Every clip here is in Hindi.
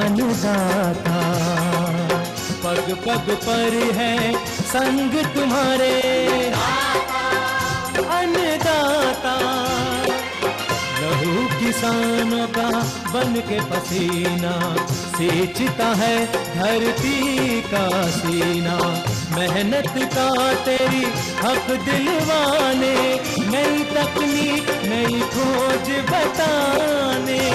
अन्नदाता। पग पग पर है संग तुम्हारे अन्नदाता। लहू किसानों का बन के पसीना सींचता है धरती का सीना। मेहनत का तेरी हक दिलवाने, नई तकनीक नई खोज बताने।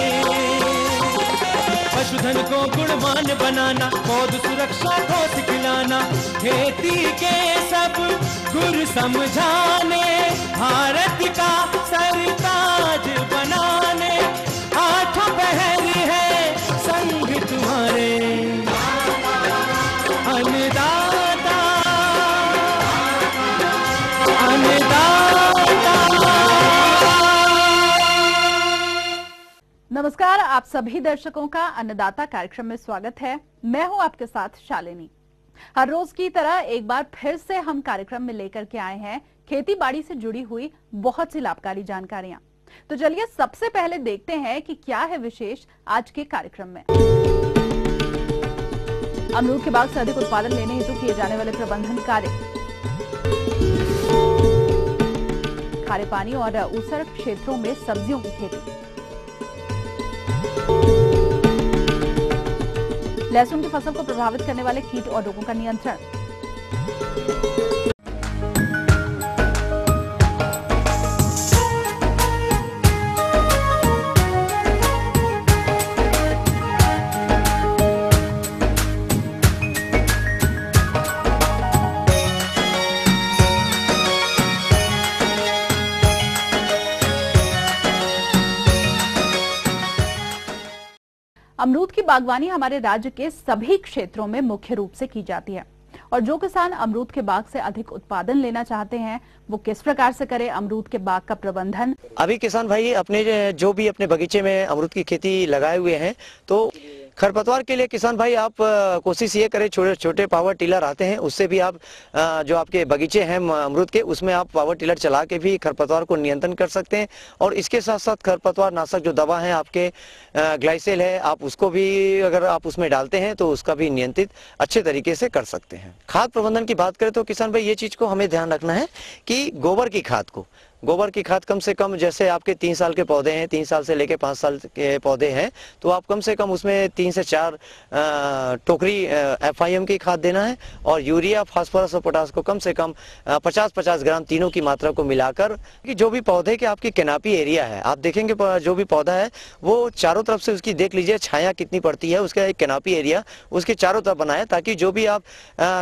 पशुधन को गुणवान बनाना, पौध सुरक्षा को सिखलाना, खेती के सब गुर समझाने, भारत का सरताज बनाने। आठों पहर है संग तुम्हारे अन्नदाता अन्नदाता। नमस्कार, आप सभी दर्शकों का अन्नदाता कार्यक्रम में स्वागत है। मैं हूं आपके साथ शालिनी। हर रोज की तरह एक बार फिर से हम कार्यक्रम में लेकर के आए हैं खेती बाड़ी से जुड़ी हुई बहुत सी लाभकारी जानकारियां। तो चलिए सबसे पहले देखते हैं कि क्या है विशेष आज के कार्यक्रम में। अमरूद के बाग से अधिक उत्पादन लेने हेतु किए जाने वाले प्रबंधन कार्य, खारे पानी और ऊसर क्षेत्रों में सब्जियों की खेती, लहसुन की फसल को प्रभावित करने वाले कीट और रोगों का नियंत्रण, अमरूद की बागवानी हमारे राज्य के सभी क्षेत्रों में मुख्य रूप से की जाती है और जो किसान अमरूद के बाग से अधिक उत्पादन लेना चाहते हैं वो किस प्रकार से करे अमरूद के बाग का प्रबंधन। अभी किसान भाई अपने जो भी अपने बगीचे में अमरूद की खेती लगाए हुए हैं, तो खरपतवार के लिए किसान भाई आप कोशिश ये करें, छोटे छोटे पावर टिलर आते हैं उससे भी आप जो आपके बगीचे हैं अमरूद के उसमें आप पावर टिलर चला के भी खरपतवार को नियंत्रण कर सकते हैं। और इसके साथ साथ खरपतवार नाशक जो दवा है आपके ग्लाइसेल है, आप उसको भी अगर आप उसमें डालते हैं तो उसका भी नियंत्रित अच्छे तरीके से कर सकते हैं। खाद प्रबंधन की बात करें तो किसान भाई ये चीज को हमें ध्यान रखना है कि गोबर की खाद कम से कम, जैसे आपके 3 साल के पौधे हैं, 3 साल से लेके 5 साल के पौधे हैं, तो आप कम से कम उसमें 3 से 4 टोकरी FIM की खाद देना है। और यूरिया, फास्फोरस और पोटास को कम से कम 50-50 ग्राम तीनों की मात्रा को मिलाकर, कि जो भी पौधे के आपकी कैनापी एरिया है, आप देखेंगे जो भी पौधा है वो चारों तरफ से उसकी देख लीजिए छाया कितनी पड़ती है, उसका एक कैनापी एरिया उसके चारों तरफ बनाए, ताकि जो भी आप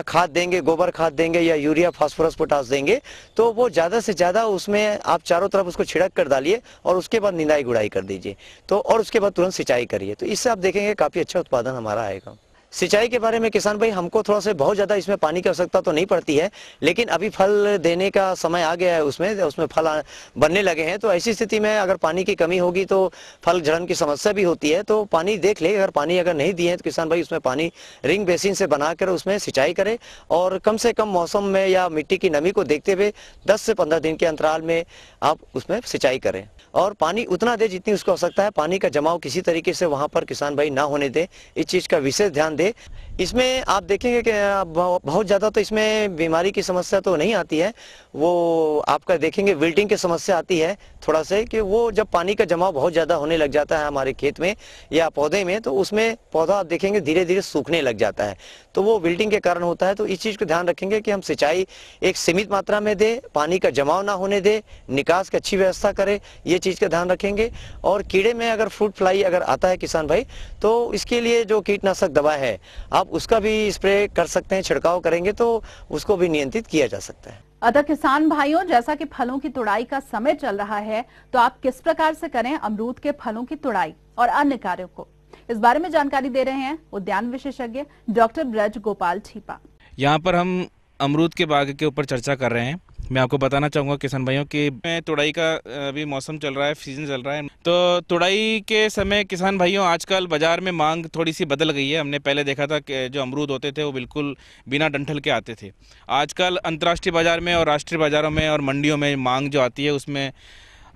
खाद देंगे, गोबर खाद देंगे या यूरिया, फास्फोरस, पोटास देंगे, तो वो ज्यादा से ज्यादा उसमें आप चारों तरफ उसको छिड़क कर डालिए और उसके बाद निंदाई गुड़ाई कर दीजिए, तो और उसके बाद तुरंत सिंचाई करिए। तो इससे आप देखेंगे काफी अच्छा उत्पादन हमारा आएगा। सिंचाई के बारे में किसान भाई हमको थोड़ा सा बहुत ज्यादा इसमें पानी की आवश्यकता तो नहीं पड़ती है, लेकिन अभी फल देने का समय आ गया है, उसमें फल बनने लगे हैं। तो ऐसी स्थिति में अगर पानी की कमी होगी तो फल झड़न की समस्या भी होती है। तो पानी देख ले, अगर पानी अगर नहीं दिए तो किसान भाई उसमें पानी रिंग बेसिन से बनाकर उसमें सिंचाई करे और कम से कम मौसम में या मिट्टी की नमी को देखते हुए 10 से 15 दिन के अंतराल में आप उसमें सिंचाई करें और पानी उतना दे जितनी उसको आवश्यकता है। पानी का जमाव किसी तरीके से वहां पर किसान भाई ना होने दे, इस चीज का विशेष ध्यान दे। इसमें आप देखेंगे कि बहुत ज्यादा तो इसमें बीमारी की समस्या तो नहीं आती है, वो आपका देखेंगे विल्टिंग की समस्या आती है थोड़ा से, कि वो जब पानी का जमाव बहुत ज्यादा होने लग जाता है हमारे खेत में या पौधे में, तो उसमें पौधा आप देखेंगे धीरे धीरे सूखने लग जाता है, तो वो विल्टिंग के कारण होता है। तो इस चीज को ध्यान रखेंगे कि हम सिंचाई एक सीमित मात्रा में दे, पानी का जमाव ना होने दे, निकास की अच्छी व्यवस्था करें, ये चीज का ध्यान रखेंगे। और कीड़े में अगर फ्रूट फ्लाई अगर आता है किसान भाई, तो इसके लिए जो कीटनाशक दवा है आप उसका भी स्प्रे कर सकते हैं, छिड़काव करेंगे तो उसको भी नियंत्रित किया जा सकता है। अतः किसान भाइयों, जैसा कि फलों की तुड़ाई का समय चल रहा है, तो आप किस प्रकार से करें अमरूद के फलों की तुड़ाई और अन्य कार्यों को, इस बारे में जानकारी दे रहे हैं उद्यान विशेषज्ञ डॉक्टर ब्रज गोपाल छीपा। यहाँ पर हम अमरूद के बाग के ऊपर चर्चा कर रहे हैं। मैं आपको बताना चाहूँगा किसान भाइयों कि तुड़ाई का अभी मौसम चल रहा है, सीजन चल रहा है, तो तुड़ाई के समय किसान भाइयों आजकल बाज़ार में मांग थोड़ी सी बदल गई है। हमने पहले देखा था कि जो अमरूद होते थे वो बिल्कुल बिना डंठल के आते थे। आजकल अंतर्राष्ट्रीय बाज़ार में और राष्ट्रीय बाज़ारों में और मंडियों में मांग जो आती है उसमें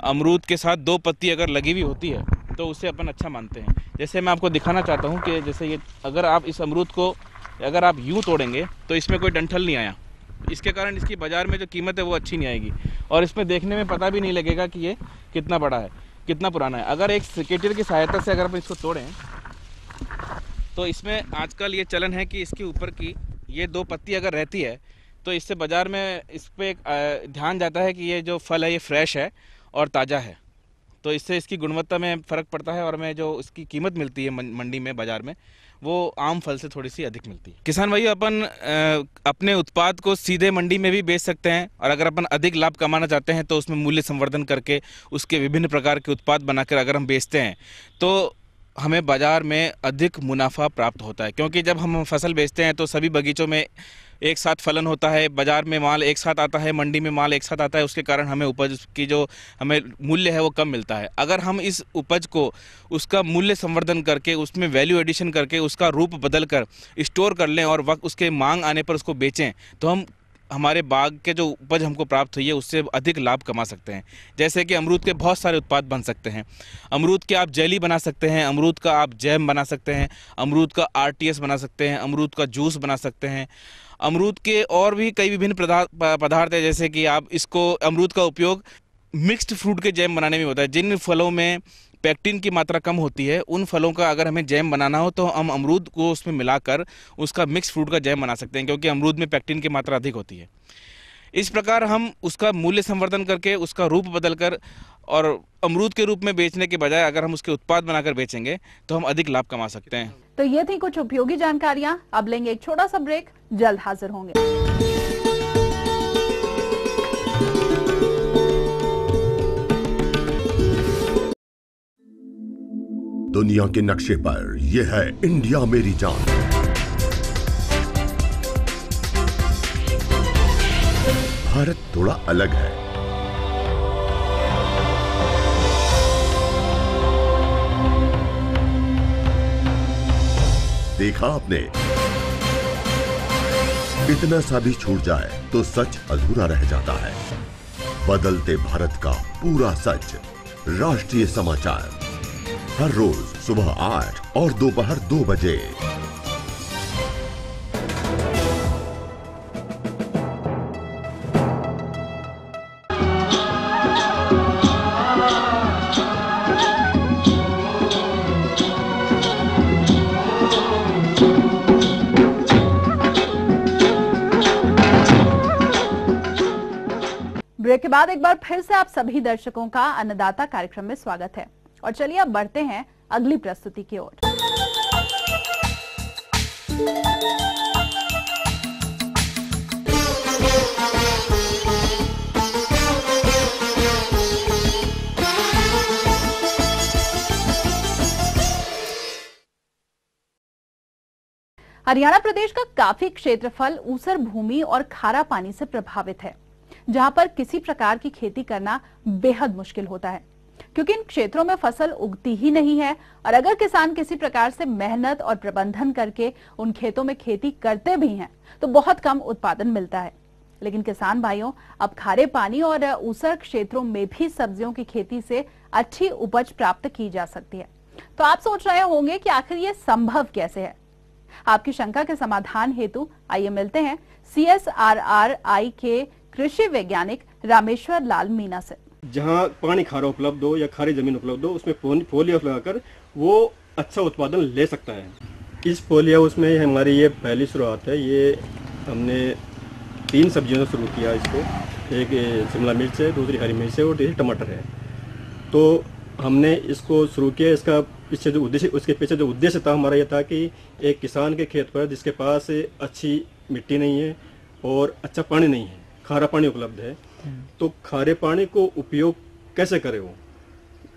अमरूद के साथ 2 पत्ती अगर लगी हुई होती है तो उसे अपन अच्छा मानते हैं। जैसे मैं आपको दिखाना चाहता हूँ कि जैसे ये अगर आप इस अमरूद को अगर आप यूँ तोड़ेंगे तो इसमें कोई डंठल नहीं आया, इसके कारण इसकी बाज़ार में जो कीमत है वो अच्छी नहीं आएगी और इसमें देखने में पता भी नहीं लगेगा कि ये कितना बड़ा है, कितना पुराना है। अगर एक सिकेटर की सहायता से अगर अपन इसको तोड़ें तो इसमें आजकल ये चलन है कि इसके ऊपर की ये 2 पत्ती अगर रहती है तो इससे बाज़ार में इस पर एक ध्यान जाता है कि ये जो फल है ये फ्रेश है और ताज़ा है, तो इससे इसकी गुणवत्ता में फ़र्क पड़ता है और में जो इसकी कीमत मिलती है मंडी में, बाज़ार में, वो आम फल से थोड़ी सी अधिक मिलती है। किसान भाइयों, अपन अपने उत्पाद को सीधे मंडी में भी बेच सकते हैं और अगर अपन अधिक लाभ कमाना चाहते हैं तो उसमें मूल्य संवर्धन करके उसके विभिन्न प्रकार के उत्पाद बनाकर अगर हम बेचते हैं तो हमें बाज़ार में अधिक मुनाफा प्राप्त होता है। क्योंकि जब हम फसल बेचते हैं तो सभी बगीचों में एक साथ फलन होता है, बाज़ार में माल एक साथ आता है, मंडी में माल एक साथ आता है, उसके कारण हमें उपज की जो हमें मूल्य है वो कम मिलता है। अगर हम इस उपज को उसका मूल्य संवर्धन करके उसमें वैल्यू एडिशन करके उसका रूप बदल कर स्टोर कर लें और वक्त उसके मांग आने पर उसको बेचें तो हम हमारे बाग के जो उपज हमको प्राप्त हुई है उससे अधिक लाभ कमा सकते हैं। जैसे कि अमरूद के बहुत सारे उत्पाद बन सकते हैं। अमरूद के आप जेली बना सकते हैं, अमरूद का आप जैम बना सकते हैं, अमरूद का RTS बना सकते हैं, अमरूद का जूस बना सकते हैं। अमरूद के और भी कई विभिन्न पदार्थ है, जैसे कि आप इसको अमरूद का उपयोग मिक्स्ड फ्रूट के जैम बनाने में होता है। जिन फलों में पेक्टिन की मात्रा कम होती है उन फलों का अगर हमें जैम बनाना हो तो हम अमरूद को उसमें मिलाकर उसका मिक्स फ्रूट का जैम बना सकते हैं, क्योंकि अमरूद में पेक्टिन की मात्रा अधिक होती है। इस प्रकार हम उसका मूल्य संवर्धन करके उसका रूप बदलकर और अमरूद के रूप में बेचने के बजाय अगर हम उसके उत्पाद बनाकर बेचेंगे तो हम अधिक लाभ कमा सकते हैं। तो ये थी कुछ उपयोगी जानकारियां। अब लेंगे एक छोटा सा ब्रेक, जल्द हाजिर होंगे। दुनिया के नक्शे पर यह है इंडिया मेरी जान। भारत थोड़ा अलग है। देखा आपने, इतना सा भी छूट जाए तो सच अधूरा रह जाता है। बदलते भारत का पूरा सच। राष्ट्रीय समाचार हर रोज सुबह 8 और दोपहर 2 बजे। ब्रेक के बाद एक बार फिर से आप सभी दर्शकों का अन्नदाता कार्यक्रम में स्वागत है और चलिए अब बढ़ते हैं अगली प्रस्तुति की ओर। हरियाणा प्रदेश का काफी क्षेत्रफल ऊसर भूमि और खारा पानी से प्रभावित है, जहां पर किसी प्रकार की खेती करना बेहद मुश्किल होता है, क्योंकि इन क्षेत्रों में फसल उगती ही नहीं है और अगर किसान किसी प्रकार से मेहनत और प्रबंधन करके उन खेतों में खेती करते भी हैं तो बहुत कम उत्पादन मिलता है। लेकिन किसान भाइयों, अब खारे पानी और ऊसर क्षेत्रों में भी सब्जियों की खेती से अच्छी उपज प्राप्त की जा सकती है। तो आप सोच रहे होंगे कि आखिर ये संभव कैसे है। आपकी शंका के समाधान हेतु आइए मिलते हैं CSRRI के कृषि वैज्ञानिक रामेश्वर लाल मीना से। जहाँ पानी खारा उपलब्ध हो या खारी जमीन उपलब्ध हो उसमें पोली हाउस लगाकर वो अच्छा उत्पादन ले सकता है। इस पोली हाउस में हमारी ये पहली शुरुआत है। ये हमने 3 सब्जियों से शुरू किया इसको। एक शिमला मिर्च है, दूसरी हरी मिर्च है और तीसरी टमाटर है। तो हमने इसको शुरू किया। इसका पीछे जो उद्देश्य, उसके पीछे जो उद्देश्य था हमारा ये था कि एक किसान के खेत पर जिसके पास अच्छी मिट्टी नहीं है और अच्छा पानी नहीं है, खारा पानी उपलब्ध है, तो खारे पानी को उपयोग कैसे करे। वो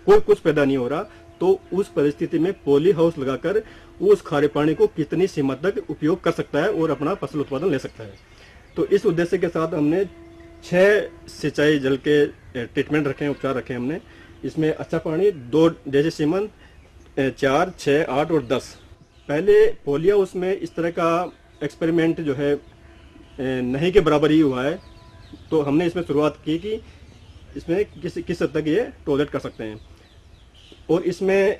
कोई कुछ पैदा नहीं हो रहा, तो उस परिस्थिति में पोली हाउस लगाकर उस खारे पानी को कितनी सीमा तक उपयोग कर सकता है और अपना फसल उत्पादन ले सकता है। तो इस उद्देश्य के साथ हमने 6 सिंचाई जल के ट्रीटमेंट रखे हैं, उपचार रखे हैं हमने। इसमें अच्छा पानी 2 जैसे सीमन 4, 6, 8 और 10। पहले पोली हाउस में इस तरह का एक्सपेरिमेंट जो है नहीं के बराबर ही हुआ है, तो हमने इसमें शुरुआत की कि इसमें किस हद तक ये टॉलरेट कर सकते हैं। और इसमें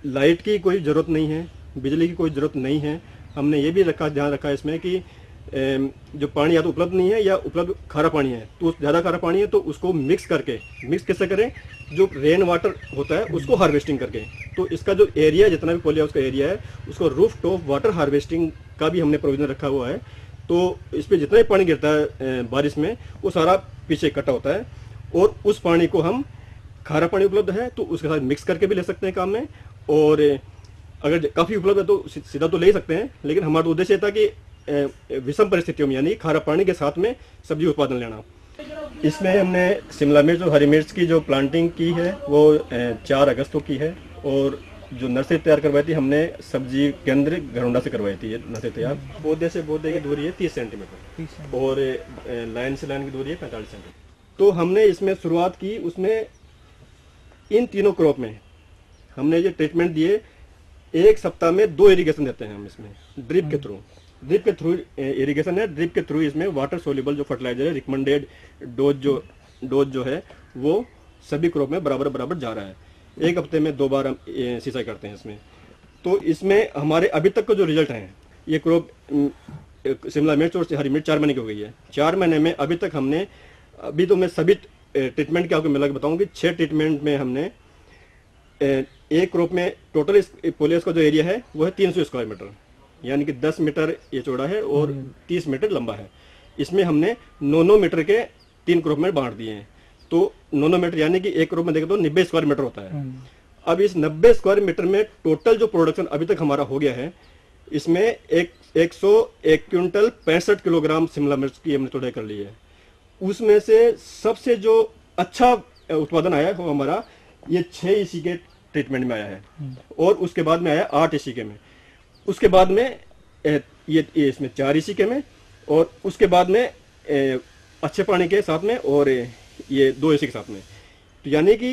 लाइट की कोई ज़रूरत नहीं है, बिजली की कोई ज़रूरत नहीं है। हमने ये भी ध्यान रखा इसमें कि जो पानी या तो उपलब्ध नहीं है या उपलब्ध खारा पानी है, तो ज़्यादा खारा पानी है तो उसको मिक्स कैसे करें, जो रेन वाटर होता है उसको हार्वेस्टिंग करके। तो इसका जो एरिया, जितना भी पॉली हाउस का एरिया है, उसको रूफ टॉप वाटर हार्वेस्टिंग का भी हमने प्रोविजन रखा हुआ है। तो इस पर जितना भी पानी गिरता है बारिश में, वो सारा पीछे इकट्ठा होता है और उस पानी को हम, खारा पानी उपलब्ध है तो उसके साथ मिक्स करके भी ले सकते हैं काम में, और अगर काफ़ी उपलब्ध है तो सीधा तो ले ही सकते हैं। लेकिन हमारा उद्देश्य ये था कि विषम परिस्थितियों में, यानी खारा पानी के साथ में सब्जी उत्पादन लेना। इसमें हमने शिमला मिर्च और हरी मिर्च की जो प्लांटिंग की है वो 4 अगस्त को की है, और जो नर्सरी तैयार करवाई थी हमने सब्जी केंद्र घरौंडा से करवाई थी। ये नर्सरी तैयार पौधे से पौधे की दूरी है 30 सेंटीमीटर और लाइन से लाइन की दूरी है 45 सेंटीमीटर। तो हमने इसमें शुरुआत की, उसमें इन तीनों क्रॉप में हमने ये ट्रीटमेंट दिए। 1 सप्ताह में 2 इरिगेशन देते हैं हम इसमें, ड्रिप के थ्रू इरिगेशन है। ड्रिप के थ्रू इसमें वाटर सोल्यूबल जो फर्टिलाइजर है, रिकमेंडेड डोज जो है वो सभी क्रॉप में बराबर जा रहा है। 1 हफ्ते में 2 बार हम सिंचाई करते हैं इसमें। तो इसमें हमारे अभी तक का जो रिजल्ट है, ये क्रॉप शिमला मिर्च और हरी मिर्च 4 महीने की हो गई है। 4 महीने में अभी तक हमने, अभी तो मैं सभी ट्रीटमेंट के आपको मिला के बताऊंगी, 6 ट्रीटमेंट में हमने एक क्रॉप में टोटल पॉली का जो एरिया है वो है 300 स्क्वायर मीटर, यानी कि 10 मीटर ये चौड़ा है और 30 मीटर लंबा है। इसमें हमने 9 मीटर के 3 क्रॉप में बांट दिए हैं। तो 9 मीटर यानी कि एक क्रॉप में देखें तो 90 स्क्वायर मीटर होता है। अब इस 90 स्क्वायर मीटर में टोटल जो प्रोडक्शन अभी तक हमारा हो गया है, इसमें 101 क्विंटल 65 किलोग्राम शिमला मिर्च की हमने तोड़ाई कर ली है। उसमें से सबसे जो अच्छा उत्पादन आया है वो हमारा ये 6 EC के ट्रीटमेंट में आया है, और उसके बाद में आया 8 EC के में, उसके बाद में ये इसमें 4 EC के में, और उसके बाद में अच्छे पानी के साथ में, और ये 2 EC के साथ में। तो यानी कि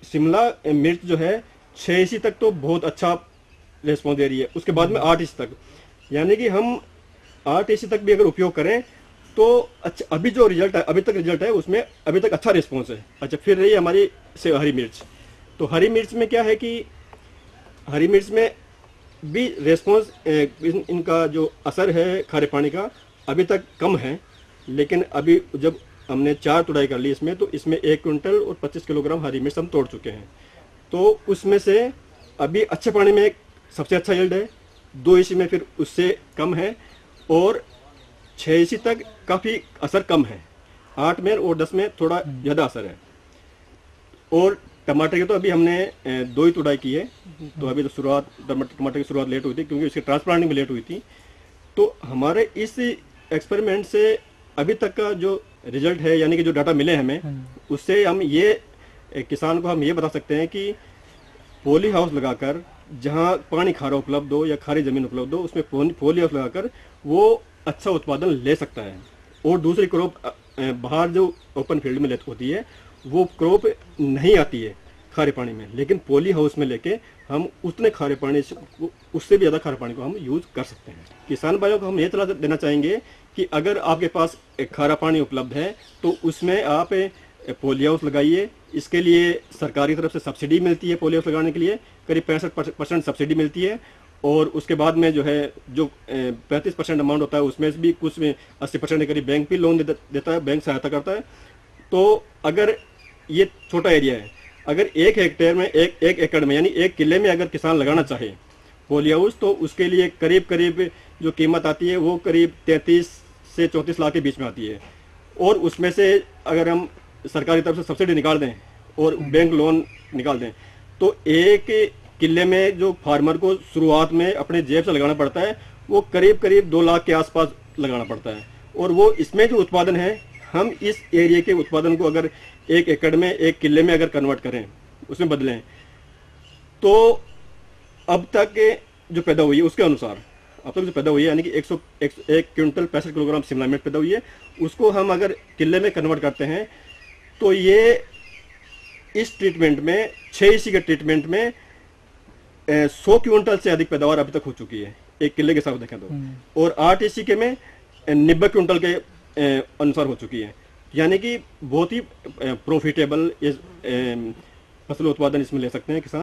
शिमला मिर्च जो है 6 EC तक तो बहुत अच्छा रिस्पॉन्स दे रही है, उसके बाद में 8 EC तक, यानी कि हम 8 EC तक भी अगर उपयोग करें तो अच्छा, अभी जो रिजल्ट है, अभी तक रिजल्ट है उसमें अभी तक अच्छा रिस्पॉन्स है। अच्छा, फिर रही हमारी से हरी मिर्च। तो हरी मिर्च में क्या है कि हरी मिर्च में भी रिस्पॉन्स, इनका जो असर है खारे पानी का अभी तक कम है, लेकिन अभी जब हमने 4 तुड़ाई कर ली इसमें, तो इसमें 1 क्विंटल और 25 किलोग्राम हरी मिर्च हम तोड़ चुके हैं। तो उसमें से अभी अच्छे पानी में सबसे अच्छा यील्ड है, 2 EC में फिर उससे कम है, और 6 EC तक काफ़ी असर कम है, 8 में और 10 में थोड़ा ज़्यादा असर है। और टमाटर की तो अभी हमने 2 ही तुड़ाई की है, तो अभी तो टमाटर की शुरुआत लेट हुई थी क्योंकि उसकी ट्रांसप्लांटिंग भी लेट हुई थी। तो हमारे इस एक्सपेरिमेंट से अभी तक का जो रिजल्ट है, यानी कि जो डाटा मिले हमें, उससे हम ये किसान को हम ये बता सकते हैं कि पॉली हाउस लगाकर, जहाँ पानी खारा उपलब्ध हो या खारी ज़मीन उपलब्ध हो, उसमें पॉली हाउस लगाकर वो अच्छा उत्पादन ले सकता है। और दूसरी क्रॉप बाहर जो ओपन फील्ड में होती है वो क्रॉप नहीं आती है खारे पानी में, लेकिन पॉली हाउस में लेके हम उतने खारे पानी से, उससे भी ज़्यादा खारे पानी को हम यूज़ कर सकते हैं। किसान भाइयों को हम ये सलाह देना चाहेंगे कि अगर आपके पास खारा पानी उपलब्ध है तो उसमें आप पॉली हाउस लगाइए। इसके लिए सरकारी तरफ से सब्सिडी मिलती है, पॉली हाउस लगाने के लिए करीब 65% सब्सिडी मिलती है, और उसके बाद में जो है जो 35% अमाउंट होता है उसमें से भी कुछ में 80% के करीब बैंक भी लोन देता है, बैंक सहायता करता है। तो अगर ये छोटा एरिया है, अगर 1 हेक्टेयर में एक एकड़ में यानी 1 किले में अगर किसान लगाना चाहे पॉली हाउस, तो उसके लिए करीब जो कीमत आती है वो करीब 33 से 34 लाख के बीच में आती है। और उसमें से अगर हम सरकारी तरफ से सब्सिडी निकाल दें और बैंक लोन निकाल दें, तो 1 किले में जो फार्मर को शुरुआत में अपने जेब से लगाना पड़ता है वो करीब 2 लाख के आसपास लगाना पड़ता है। और वो इसमें जो उत्पादन है, हम इस एरिया के उत्पादन को अगर 1 एकड़ में 1 किले में अगर कन्वर्ट करें, उसमें बदलें, तो अब तक जो पैदा हुई है उसके अनुसार, अब तक जो पैदा हुई है यानी कि 101 क्विंटल 65 किलोग्राम शिमला मिर्च पैदा हुई है, उसको हम अगर किले में कन्वर्ट करते हैं तो ये इस ट्रीटमेंट में 6 EC के ट्रीटमेंट में 100 क्विंटल से अधिक पैदावार अभी तक हो चुकी है 1 किले के हिसाब देखें तो, और 8 EC के में 90 क्विंटल के अनुसार हो चुकी है। यानी कि बहुत ही प्रॉफिटेबल फसल उत्पादन इसमें ले सकते हैं किसान।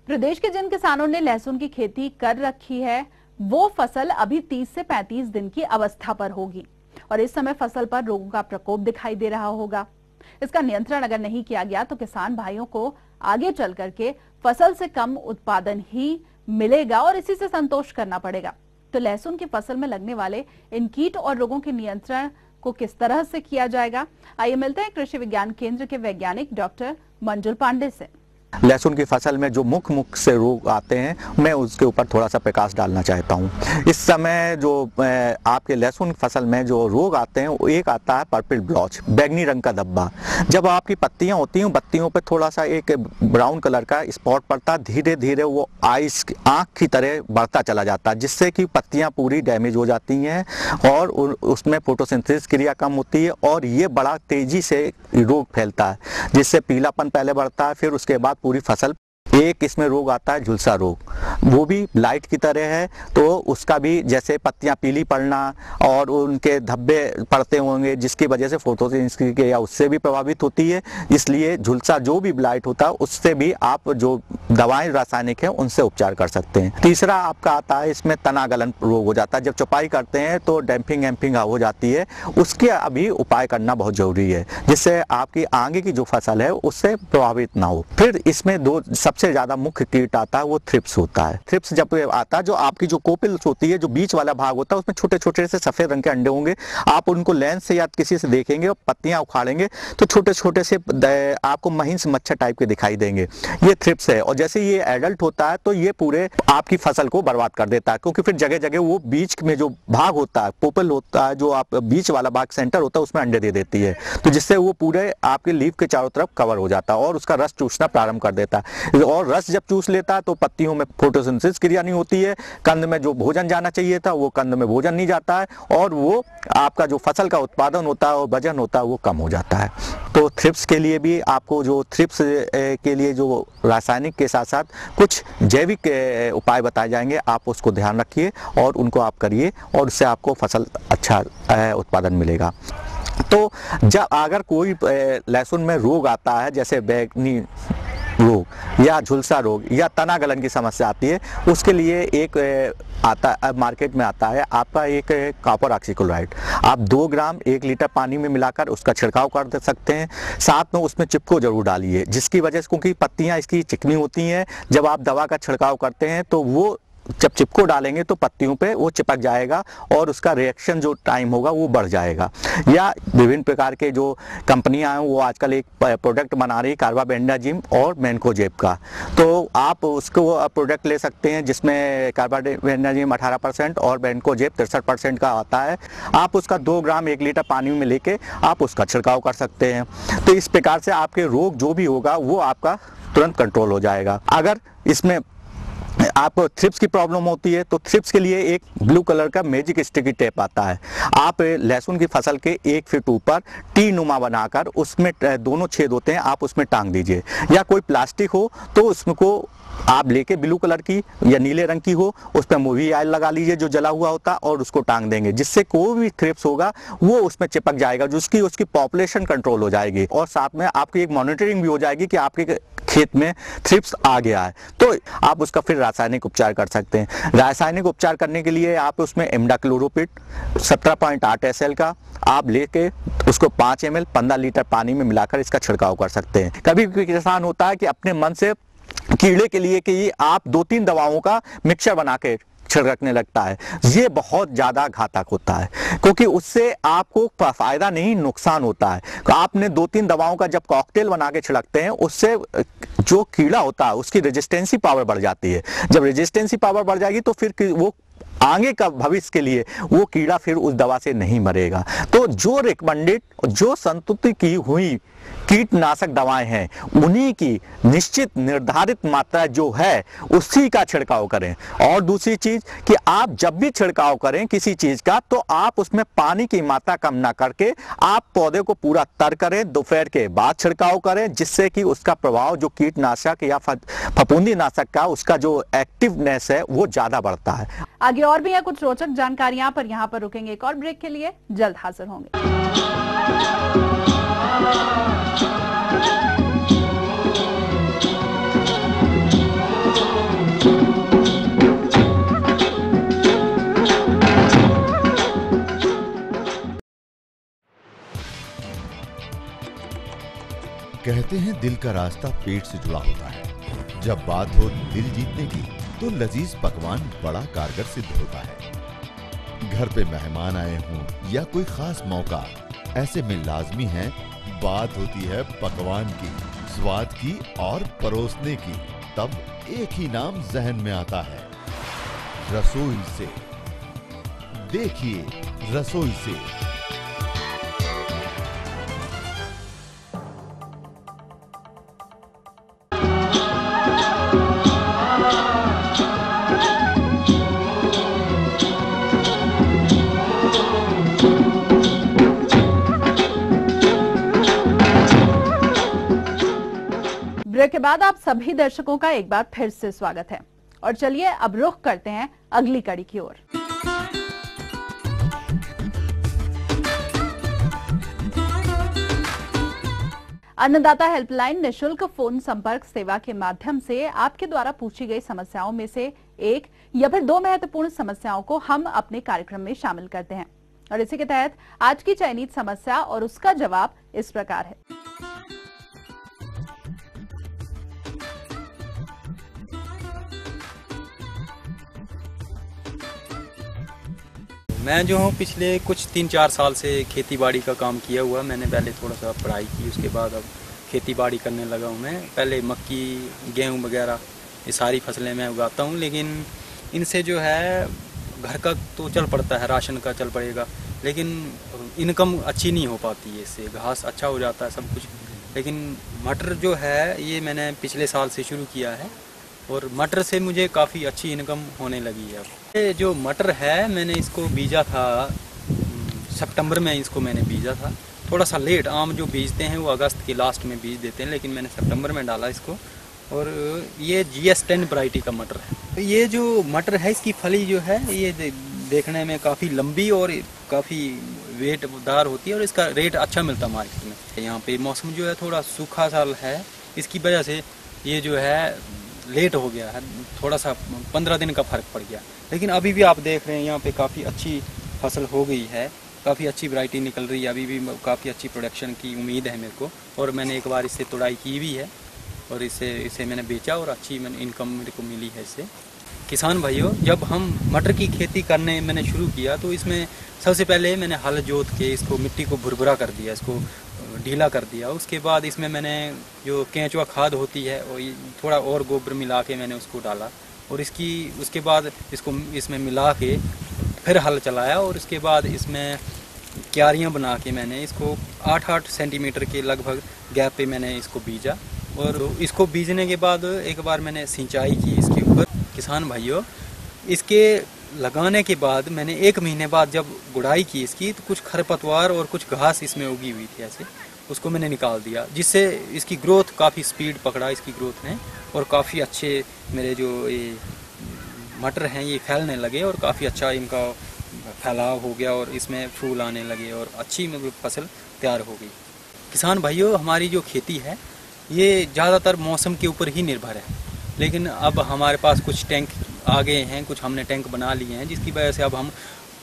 प्रदेश के जिन किसानों ने लहसुन की खेती कर रखी है वो फसल अभी 30 से 35 दिन की अवस्था पर होगी और इस समय फसल पर रोगों का प्रकोप दिखाई दे रहा होगा। इसका नियंत्रण अगर नहीं किया गया तो किसान भाइयों को आगे चल करके फसल से कम उत्पादन ही मिलेगा और इसी से संतोष करना पड़ेगा। तो लहसुन की फसल में लगने वाले इन कीट और रोगों के नियंत्रण को किस तरह से किया जाएगा, आइए मिलते हैं कृषि विज्ञान केंद्र के वैज्ञानिक डॉक्टर मंजुल पांडे से। लहसुन की फसल में जो मुख्य से रोग आते हैं मैं उसके ऊपर थोड़ा सा प्रकाश डालना चाहता हूं। इस समय जो आपके लहसुन फसल में जो रोग आते हैं वो एक आता है पर्पल ब्लॉच, बैंगनी रंग का धब्बा। जब आपकी पत्तियां होती हैं पत्तियों पे थोड़ा सा एक ब्राउन कलर का स्पॉट पड़ता है, धीरे धीरे वो आंख की तरह बढ़ता चला जाता है जिससे कि पत्तियां पूरी डैमेज हो जाती हैं और उसमें फोटोसिंथेसिस क्रिया कम होती है और ये बड़ा तेजी से रोग फैलता है जिससे पीलापन पहले बढ़ता है, फिर उसके बाद पूरी फसल। एक इसमें रोग आता है झुलसा रोग, वो भी लाइट की तरह है, तो उसका भी जैसे पत्तियां पीली पड़ना और उनके धब्बे पड़ते होंगे जिसकी वजह से फोटोसिंथेसिस क्रिया उससे भी प्रभावित होती है। इसलिए झुलसा जो भी ब्लाइट होता है उससे भी आप जो दवाएं रासायनिक है उनसे उपचार कर सकते हैं। तीसरा आपका आता है इसमें तना गलन रोग हो जाता है, जब चौपाई करते हैं तो डैम्पिंग एम्पिंग हो जाती है, उसके अभी उपाय करना बहुत जरूरी है जिससे आपकी आगे की जो फसल है उससे प्रभावित ना हो। फिर इसमें दो सबसे ज्यादा मुख्य कीट आता है वो थ्रिप्स होता है। थ्रिप्स जब आता है जो आपकी जो कोपिल्स होती है, जो बीच वाला भाग होता है उसमें छोटे छोटे से सफेद रंग के अंडे होंगे। आप उनको लेंस से या किसी से देखेंगे और पत्तियां उखाड़ेंगे तो छोटे छोटे से आपको महीन से मच्छर टाइप के दिखाई देंगे, ये थ्रिप्स है। और जैसे ये एडल्ट होता है तो ये पूरे आपकी फसल को बर्बाद कर देता है, क्योंकि फिर जगह जगह वो बीच में जो भाग होता है पोपल होता है, जो आप बीच वाला भाग सेंटर होता है उसमें अंडे दे देती है, तो जिससे वो पूरे आपके लीफ के चारों तरफ कवर हो जाता है और उसका रस चूसना प्रारंभ कर देता है। और रस जब चूस लेता है तो पत्तियों में फोटोसिंथेसिस क्रिया नहीं होती है, कंद में जो भोजन जाना चाहिए था वो कंद में भोजन नहीं जाता है और वो आपका जो फसल का उत्पादन होता है और वजन होता है वो कम हो जाता है। तो थ्रिप्स के लिए भी आपको जो थ्रिप्स के लिए जो रासायनिक के साथ साथ कुछ जैविक उपाय बताए जाएंगे, आप उसको ध्यान रखिए और उनको आप करिए और उससे आपको फसल अच्छा उत्पादन मिलेगा। तो जब अगर कोई लहसुन में रोग आता है जैसे बैंगनी रोग या झुलसा रोग या तना गलन की समस्या आती है, उसके लिए एक आता मार्केट में आता है आपका एक कॉपर ऑक्सीक्लोराइड। आप 2 ग्राम 1 लीटर पानी में मिलाकर उसका छिड़काव कर सकते हैं। साथ में उसमें चिपको जरूर डालिए, जिसकी वजह से क्योंकि पत्तियां इसकी चिकनी होती हैं, जब आप दवा का छिड़काव करते हैं तो वो जब चिपको डालेंगे तो पत्तियों पे वो चिपक जाएगा और उसका रिएक्शन जो टाइम होगा वो बढ़ जाएगा। या विभिन्न प्रकार के जो कंपनियां हैं वो आजकल एक प्रोडक्ट बना रही है कार्बाबेंडाजिम और मैनकोजेब का, तो आप उसको प्रोडक्ट ले सकते हैं जिसमें कार्बाबेंडाजिम 18% और मैनकोजेब 63% का आता है। आप उसका 2 ग्राम 1 लीटर पानी में लेके आप उसका छिड़काव कर सकते हैं। तो इस प्रकार से आपके रोग जो भी होगा वो आपका तुरंत कंट्रोल हो जाएगा। अगर इसमें आपको थ्रिप्स की प्रॉब्लम होती है तो थ्रिप्स के लिए एक ब्लू कलर का मैजिक स्टिकी टेप आता है। आप लहसुन की फसल के 1 फीट ऊपर टी नुमा बनाकर उसमें दोनों छेद होते हैं, आप उसमें टांग दीजिए, या कोई प्लास्टिक हो तो उसको आप लेके ब्लू कलर की या नीले रंग की हो उस पर मूवी ऑयल लगा लीजिए जो जला हुआ होता है और उसको टांग देंगे, जिससे कोई भी थ्रिप्स होगा वो उसमें चिपक जाएगा, जिसकी उसकी पॉपुलेशन कंट्रोल हो जाएगी और साथ में आपकी एक मॉनिटरिंग भी हो जाएगी कि आपके खेत में थ्रिप्स आ गया है। तो आप उसका फिर रासायनिक उपचार कर सकते हैं। रासायनिक उपचार करने के लिए आप उसमें इमिडाक्लोप्रिड 17.8 SL का आप लेके उसको 5 ml 15 लीटर पानी में मिलाकर इसका छिड़काव कर सकते हैं। कभी कभी किसान होता है कि अपने मन से कीड़े के लिए कि आप 2-3 दवाओं का मिक्सचर बना के छिड़कने लगता है, ये बहुत ज्यादा घातक होता है क्योंकि उससे आपको फायदा नहीं नुकसान होता है। तो आपने 2-3 दवाओं का जब कॉकटेल बना के छिड़कते हैं उससे जो कीड़ा होता है उसकी रेजिस्टेंसी पावर बढ़ जाती है। जब रेजिस्टेंसी पावर बढ़ जाएगी तो फिर वो आगे का भविष्य के लिए वो कीड़ा फिर उस दवा से नहीं मरेगा। तो जो रिकमेंडेड, जो संतुलित की हुई कीटनाशक दवाएं हैं उन्हीं की निश्चित निर्धारित मात्रा जो है उसी का छिड़काव करें। और दूसरी चीज कि आप जब भी छिड़काव करें किसी चीज का तो आप उसमें पानी की मात्रा कम ना करके आप पौधे को पूरा तर करें, दोपहर के बाद छिड़काव करें, जिससे कि उसका प्रभाव जो कीटनाशक या फफूंदी नाशक का उसका जो एक्टिवनेस है वो ज्यादा बढ़ता है। आगे और भी है कुछ रोचक जानकारियां, पर यहाँ पर रुकेंगे एक और ब्रेक के लिए, जल्द हाजिर होंगे। कहते हैं दिल का रास्ता पेट से जुड़ा होता है। जब बात हो दिल जीतने की तो लजीज पकवान बड़ा कारगर सिद्ध होता है। घर पे मेहमान आए हों या कोई खास मौका, ऐसे में लाजमी है बात होती है पकवान की, स्वाद की और परोसने की। तब एक ही नाम जहन में आता है, रसोई से। देखिए रसोई से। ब्रेक के बाद आप सभी दर्शकों का एक बार फिर से स्वागत है और चलिए अब रुख करते हैं अगली कड़ी की ओर। अन्नदाता हेल्पलाइन निशुल्क फोन संपर्क सेवा के माध्यम से आपके द्वारा पूछी गई समस्याओं में से एक या फिर दो महत्वपूर्ण समस्याओं को हम अपने कार्यक्रम में शामिल करते हैं और इसी के तहत आज की चयनित समस्या और उसका जवाब इस प्रकार है। मैं जो हूँ पिछले कुछ 3-4 साल से खेती बाड़ी का काम किया हुआ। मैंने पहले थोड़ा सा पढ़ाई की, उसके बाद अब खेती बाड़ी करने लगा हूँ। मैं पहले मक्की, गेहूँ वगैरह ये सारी फसलें मैं उगाता हूँ, लेकिन इनसे जो है घर का तो चल पड़ता है, राशन का चल पड़ेगा, लेकिन इनकम अच्छी नहीं हो पाती है इससे। घास अच्छा हो जाता है सब कुछ, लेकिन मटर जो है ये मैंने पिछले साल से शुरू किया है और मटर से मुझे काफ़ी अच्छी इनकम होने लगी है। ये जो मटर है मैंने इसको बीजा था सितंबर में, इसको मैंने बीजा था थोड़ा सा लेट। आम जो बीजते हैं वो अगस्त के लास्ट में बीज देते हैं, लेकिन मैंने सितंबर में डाला इसको। और ये GS10 वैरायटी का मटर है। तो ये जो मटर है इसकी फली जो है ये देखने में काफ़ी लंबी और काफ़ी वेटदार होती है और इसका रेट अच्छा मिलता है मार्केट में। यहाँ पे मौसम जो है थोड़ा सूखा साल है, इसकी वजह से ये जो है लेट हो गया है, थोड़ा सा 15 दिन का फ़र्क पड़ गया। लेकिन अभी भी आप देख रहे हैं यहाँ पे काफ़ी अच्छी फसल हो गई है, काफ़ी अच्छी वैरायटी निकल रही है। अभी भी काफ़ी अच्छी प्रोडक्शन की उम्मीद है मेरे को, और मैंने एक बार इससे तुड़ाई की भी है और इसे मैंने बेचा और अच्छी इनकम मेरे को मिली है इससे। किसान भाइयों, जब हम मटर की खेती करने मैंने शुरू किया तो इसमें सबसे पहले मैंने हल जोत के इसको मिट्टी को भुरभुरा कर दिया, इसको ढीला कर दिया। उसके बाद इसमें मैंने जो केंचुआ खाद होती है और थोड़ा और गोबर मिला के मैंने उसको डाला और उसके बाद इसको इसमें मिला के फिर हल चलाया और उसके बाद इसमें क्यारियां बना के मैंने इसको 8-8 सेंटीमीटर के लगभग गैप पे मैंने इसको बीजा। और इसको बीजने के बाद एक बार मैंने सिंचाई की इसके ऊपर। किसान भाइयों, इसके लगाने के बाद मैंने 1 महीने बाद जब गुड़ाई की इसकी, तो कुछ खरपतवार और कुछ घास इसमें उगी हुई थी ऐसे, उसको मैंने निकाल दिया, जिससे इसकी ग्रोथ काफ़ी स्पीड पकड़ा इसकी ग्रोथ ने और काफ़ी अच्छे मेरे जो ये मटर हैं ये फैलने लगे और काफ़ी अच्छा इनका फैलाव हो गया और इसमें फूल आने लगे और अच्छी मतलब फसल तैयार हो गई। किसान भाइयों, हमारी जो खेती है ये ज़्यादातर मौसम के ऊपर ही निर्भर है, लेकिन अब हमारे पास कुछ टैंक आ गए हैं, कुछ हमने टैंक बना लिए हैं, जिसकी वजह से अब हम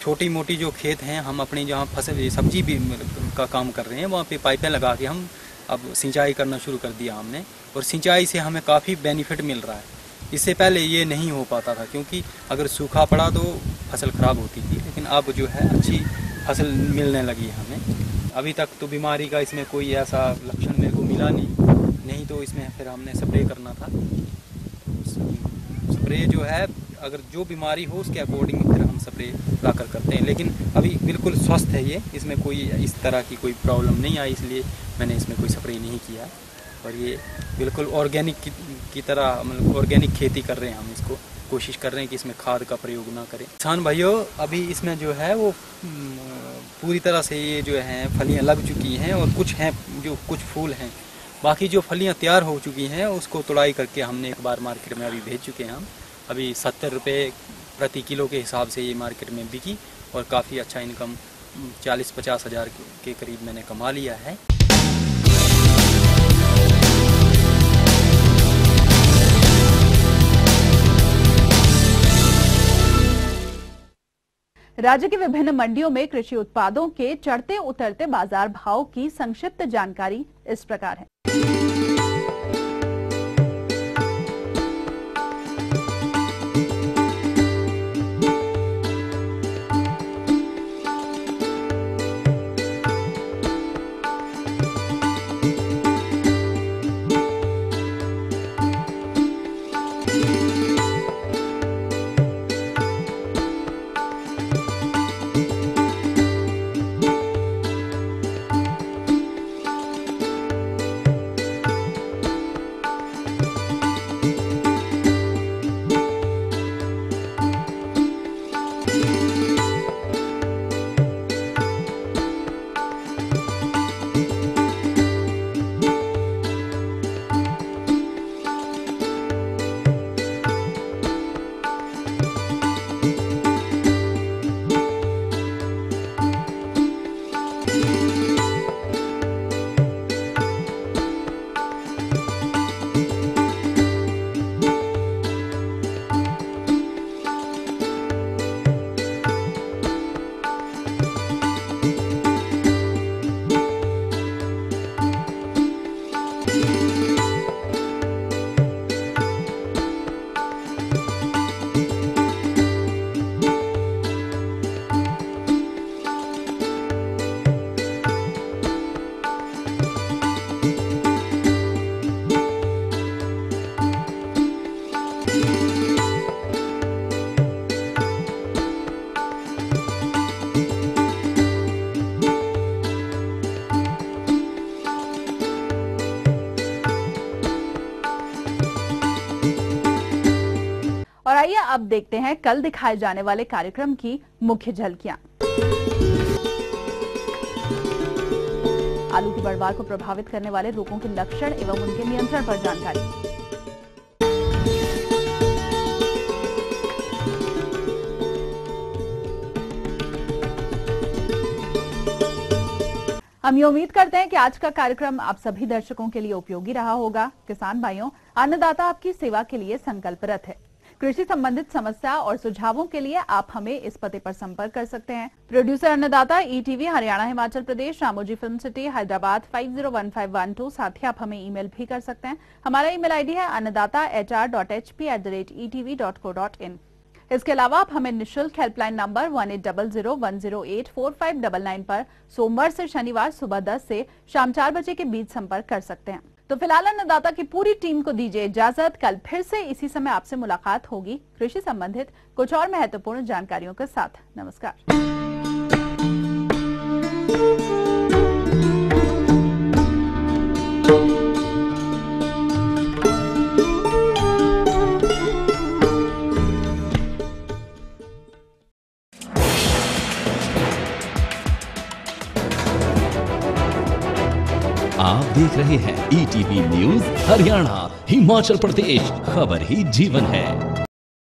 छोटी मोटी जो खेत हैं हम अपनी जहाँ फसल सब्जी भी का काम कर रहे हैं वहाँ पे पाइपें लगा के हम अब सिंचाई करना शुरू कर दिया हमने, और सिंचाई से हमें काफ़ी बेनिफिट मिल रहा है। इससे पहले ये नहीं हो पाता था, क्योंकि अगर सूखा पड़ा तो फसल ख़राब होती थी, लेकिन अब जो है अच्छी फसल मिलने लगी है हमें। अभी तक तो बीमारी का इसमें कोई ऐसा लक्षण मेरे को मिला नहीं तो इसमें फिर हमने स्प्रे करना था। स्प्रे जो है अगर जो बीमारी हो उसके अकॉर्डिंग फिर हम स्प्रे लाकर करते हैं। लेकिन अभी बिल्कुल स्वस्थ है ये, इसमें कोई इस तरह की कोई प्रॉब्लम नहीं आई, इसलिए मैंने इसमें कोई स्प्रे नहीं किया। और ये बिल्कुल ऑर्गेनिक की तरह, मतलब ऑर्गेनिक खेती कर रहे हैं हम, इसको कोशिश कर रहे हैं कि इसमें खाद का प्रयोग ना करें। किसान भाइयों, अभी इसमें जो है वो पूरी तरह से ये जो है फलियाँ लग चुकी हैं, और कुछ हैं जो कुछ फूल हैं, बाकी जो फलियाँ तैयार हो चुकी हैं उसको तुड़ाई करके हमने एक बार मार्केट में अभी भेज चुके हैं हम। अभी 70 रुपये प्रति किलो के हिसाब से ये मार्केट में बिकी, और काफ़ी अच्छा इनकम 40-50 हज़ार के करीब मैंने कमा लिया है। राज्य की विभिन्न मंडियों में कृषि उत्पादों के चढ़ते उतरते बाजार भाव की संक्षिप्त जानकारी इस प्रकार है। और आइए अब देखते हैं कल दिखाए जाने वाले कार्यक्रम की मुख्य झलकियां। आलू की बढ़वार को प्रभावित करने वाले रोगों के लक्षण एवं उनके नियंत्रण पर जानकारी। हम ये उम्मीद करते हैं कि आज का कार्यक्रम आप सभी दर्शकों के लिए उपयोगी रहा होगा। किसान भाइयों, अन्नदाता आपकी सेवा के लिए संकल्परत है। कृषि संबंधित समस्या और सुझावों के लिए आप हमें इस पते पर संपर्क कर सकते हैं। प्रोड्यूसर अन्नदाता, ETV, Haryana Himachal Pradesh, Ramoji film city, Hyderabad 501512। साथ ही आप हमें ईमेल भी कर सकते हैं। हमारा ईमेल आईडी है annadaata.hr.hp@etv.co.in। इसके अलावा आप हमें निःशुल्क हेल्पलाइन नंबर 1800-108-4599 पर सोमवार से शनिवार सुबह 10 से शाम 4 बजे के बीच संपर्क कर सकते हैं। तो फिलहाल अन्नदाता की पूरी टीम को दीजिए इजाजत। कल फिर से इसी समय आपसे मुलाकात होगी कृषि संबंधित कुछ और महत्वपूर्ण जानकारियों के साथ। नमस्कार। आप देख रहे हैं ETV न्यूज हरियाणा हिमाचल प्रदेश, खबर ही जीवन है।